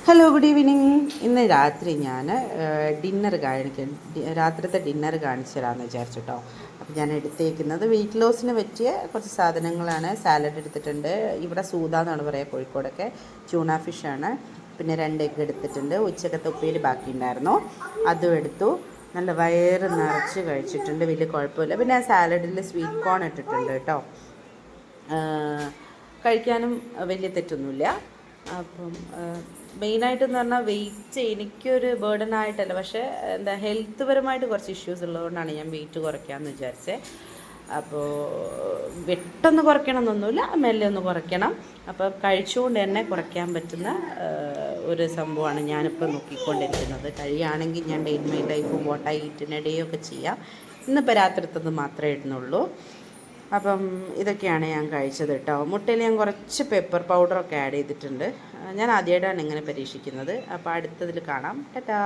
Hello, good evening. ഇന്ന് രാത്രി ഞാൻ രാത്രിത്തെ ഡിന്നർ കാണിച്ചു തരാമെന്ന് വിചാരിച്ചു കേട്ടോ. അപ്പോൾ ഞാൻ എടുത്തേക്കുന്നത് വെയിറ്റ് ലോസിന് പറ്റിയ കുറച്ച് സാധനങ്ങളാണ്. സാലഡ് എടുത്തിട്ടുണ്ട്. ഇവിടെ സൂത എന്നാണ് പറയുക കോഴിക്കോടൊക്കെ. ട്യൂണ ഫിഷാണ്. പിന്നെ 2 എഗ്ഗ് എടുത്തിട്ടുണ്ട്. ഉച്ചക്കത്തെ ഉപ്പേരി ബാക്കിയുണ്ടായിരുന്നു, അതും എടുത്തു. നല്ല വയറ് നിറച്ച് കഴിച്ചിട്ടുണ്ട്, വലിയ കുഴപ്പമില്ല. പിന്നെ സാലഡിൽ സ്വീറ്റ് കോൺ ഇട്ടിട്ടുണ്ട് കേട്ടോ. കഴിക്കാനും വലിയ തെറ്റൊന്നുമില്ല. അപ്പം മെയിനായിട്ടെന്ന് പറഞ്ഞാൽ വെയിറ്റ് എനിക്കൊരു ബേർഡൻ ആയിട്ടല്ല, പക്ഷേ എന്താ ഹെൽത്ത് പരമായിട്ട് കുറച്ച് ഇഷ്യൂസ് ഉള്ളതുകൊണ്ടാണ് ഞാൻ വെയിറ്റ് കുറയ്ക്കാമെന്ന് വിചാരിച്ചത്. അപ്പോൾ പെട്ടെന്ന് കുറയ്ക്കണം എന്നൊന്നുമില്ല, മെല്ലെ ഒന്ന് കുറയ്ക്കണം. അപ്പോൾ കഴിച്ചുകൊണ്ട് തന്നെ കുറയ്ക്കാൻ പറ്റുന്ന ഒരു സംഭവമാണ് ഞാനിപ്പോൾ നോക്കിക്കൊണ്ടിരിക്കുന്നത്. കഴിയുകയാണെങ്കിൽ ഞാൻ ഡേ ഇൻ മൈ ലൈഫും what I eat in A day ഒക്കെ ചെയ്യാം. ഇന്നിപ്പോൾ രാത്രിത്തത് മാത്രമേ ഇടുന്നുള്ളൂ. അപ്പം ഇതൊക്കെയാണ് ഞാൻ കഴിച്ചത് കേട്ടോ. മുട്ടയിൽ ഞാൻ കുറച്ച് പെപ്പർ പൗഡറൊക്കെ ആഡ് ചെയ്തിട്ടുണ്ട്. ഞാൻ ആദ്യമായിട്ടാണ് ഇങ്ങനെ പരീക്ഷിക്കുന്നത്. അപ്പോൾ അടുത്തതിൽ കാണാം. ടാറ്റാ.